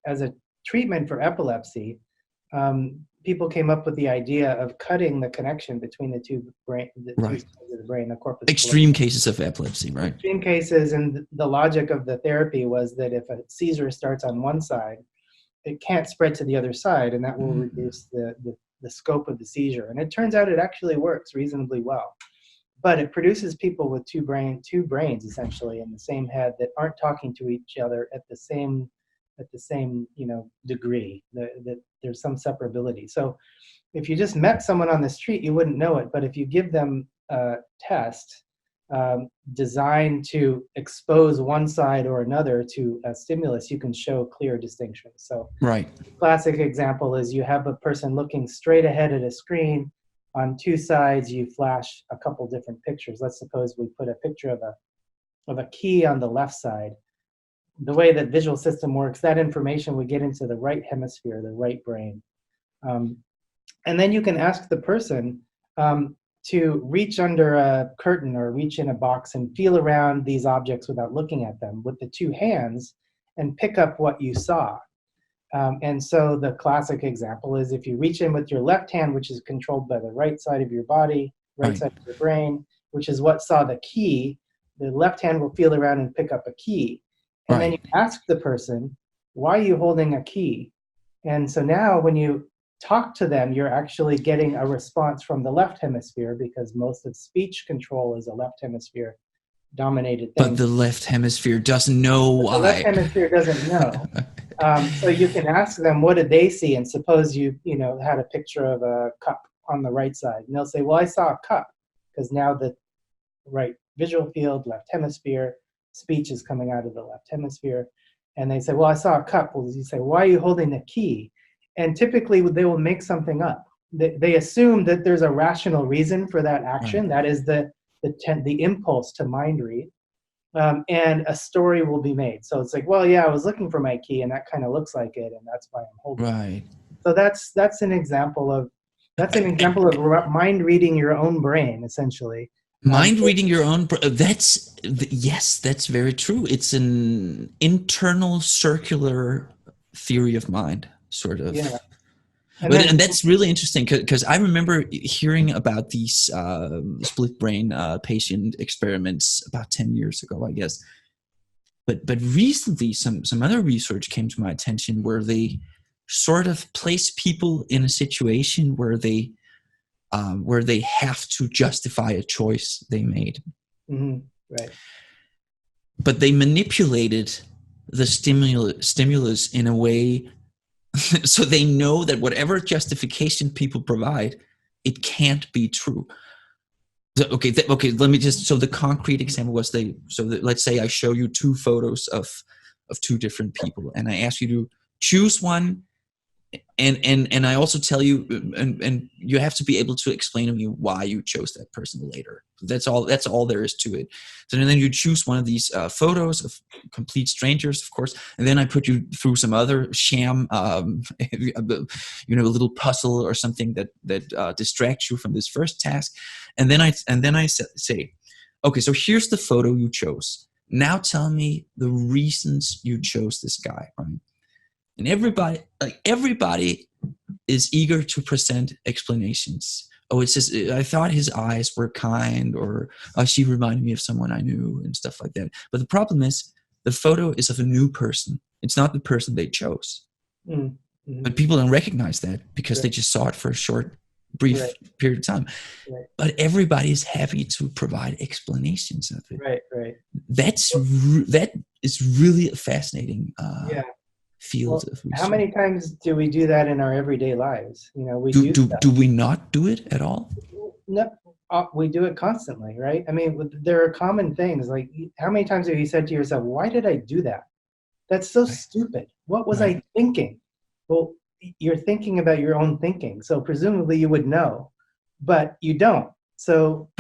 as a treatment for epilepsy, people came up with the idea of cutting the connection between the two Right. sides of the brain, the corpus Extreme callosum. cases of epilepsy, right? Extreme cases, and the logic of the therapy was that if a seizure starts on one side, it can't spread to the other side, and that will reduce the scope of the seizure. And it turns out it actually works reasonably well. But it produces people with two brains essentially in the same head that aren't talking to each other at the same degree. That there's some separability. So if you just met someone on the street, you wouldn't know it. But if you give them a test designed to expose one side or another to a stimulus, you can show clear distinctions. So Right. classic example is you have a person looking straight ahead at a screen. On two sides, you flash a couple different pictures. Let's suppose we put a picture of a key on the left side. The way that visual system works, that information would get into the right hemisphere, the right brain. And then you can ask the person to reach under a curtain or reach in a box and feel around these objects without looking at them with the two hands and pick up what you saw. And so the classic example is if you reach in with your left hand, which is controlled by the right side of your body, right side of your brain, which is what saw the key, the left hand will feel around and pick up a key. And then you ask the person, why are you holding a key? And so now when you talk to them, you're actually getting a response from the left hemisphere, because most of speech control is a left hemisphere dominated thing. But the left hemisphere doesn't know why. The left hemisphere doesn't know. So you can ask them, what did they see? And suppose you had a picture of a cup on the right side. And they'll say, well, I saw a cup, because now the right visual field, left hemisphere, speech is coming out of the left hemisphere. And they say, well, I saw a cup. Well, you say, why are you holding the key? And typically they will make something up. They assume that there's a rational reason for that action. That is the impulse to mind read. And a story will be made. So it's like, well, yeah, I was looking for my key, and that kind of looks like it, and that's why I'm holding it. So that's an example of mind reading your own brain, essentially. Mind reading your own. That's very true. It's an internal circular theory of mind, sort of. Yeah. And that's really interesting, because I remember hearing about these split brain patient experiments about 10 years ago, I guess. But recently, some other research came to my attention where they sort of place people in a situation where they have to justify a choice they made. Mm-hmm. Right. But they manipulated the stimulus in a way so they know that whatever justification people provide, it can't be true. So, okay. Let me just. So the concrete example was let's say I show you two photos of two different people, and I ask you to choose one, and I also tell you, and you have to be able to explain to me why you chose that person later. That's all there is to it. So then you choose one of these photos of complete strangers, of course, and then I put you through some other sham, a little puzzle or something that distracts you from this first task, and then I say, okay, so here's the photo you chose. Now tell me the reasons you chose this guy, right? And everybody is eager to present explanations. Oh, it says, I thought his eyes were kind, or she reminded me of someone I knew, and stuff like that. But the problem is, the photo is of a new person. It's not the person they chose. Mm-hmm. But people don't recognize that because they just saw it for a short, brief period of time. Right. But everybody is happy to provide explanations of it. Right. That is really a fascinating field of research. How many times do we do that in our everyday lives? Do we not do it at all? No, we do it constantly, right? I mean, there are common things. Like, how many times have you said to yourself, why did I do that? That's so stupid. What was I thinking? Well, you're thinking about your own thinking, so presumably you would know, but you don't. So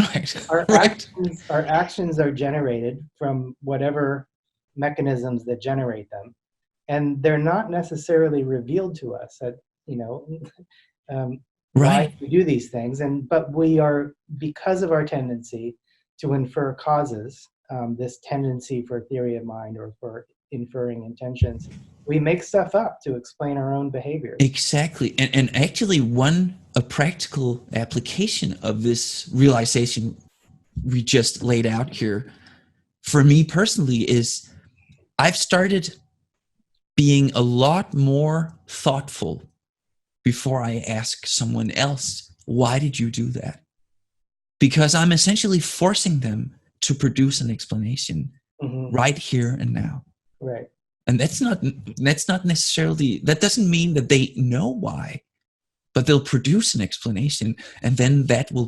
our actions are generated from whatever mechanisms that generate them. And they're not necessarily revealed to us at, why we do these things. But we are, because of our tendency to infer causes, this tendency for theory of mind or for inferring intentions. We make stuff up to explain our own behaviors. Exactly. And actually, a practical application of this realization we just laid out here, for me personally, is I've started being a lot more thoughtful before I ask someone else, why did you do that? Because I'm essentially forcing them to produce an explanation right here and now. Right. And that's not necessarily, that doesn't mean that they know why, but they'll produce an explanation, and then that will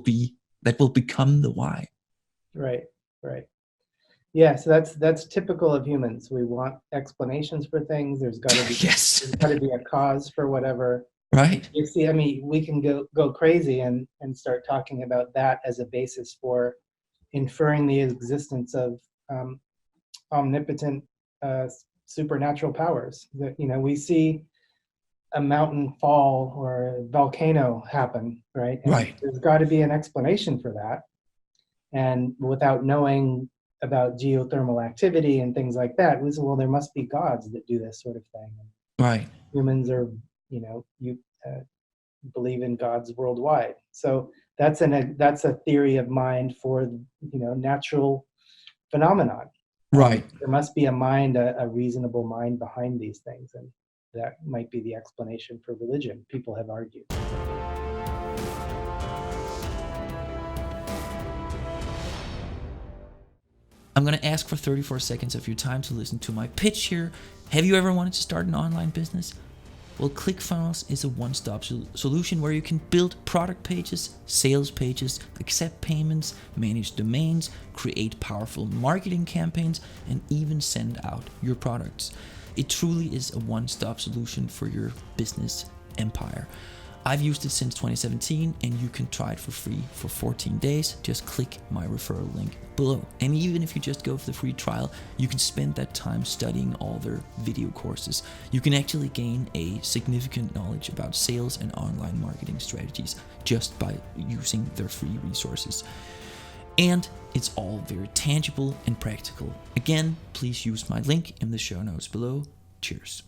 become the why. Right. Yeah, so that's typical of humans. We want explanations for things. There's got to be Yes. there's got to be a cause for whatever. Right. You see, I mean, we can go crazy and start talking about that as a basis for inferring the existence of omnipotent supernatural powers. That, you know, we see a mountain fall or a volcano happen, right? And Right. there's got to be an explanation for that. And without knowing about geothermal activity and things like that, we say, well, there must be gods that do this sort of thing. Right. Humans are, believe in gods worldwide. So that's a theory of mind for, natural phenomenon. Right. There must be a reasonable mind behind these things, and that might be the explanation for religion, people have argued. I'm going to ask for 34 seconds of your time to listen to my pitch here. Have you ever wanted to start an online business? Well, ClickFunnels is a one-stop solution where you can build product pages, sales pages, accept payments, manage domains, create powerful marketing campaigns, and even send out your products. It truly is a one-stop solution for your business empire. I've used it since 2017, and you can try it for free for 14 days. Just click my referral link below. And even if you just go for the free trial, you can spend that time studying all their video courses. You can actually gain a significant knowledge about sales and online marketing strategies just by using their free resources. And it's all very tangible and practical. Again, please use my link in the show notes below. Cheers.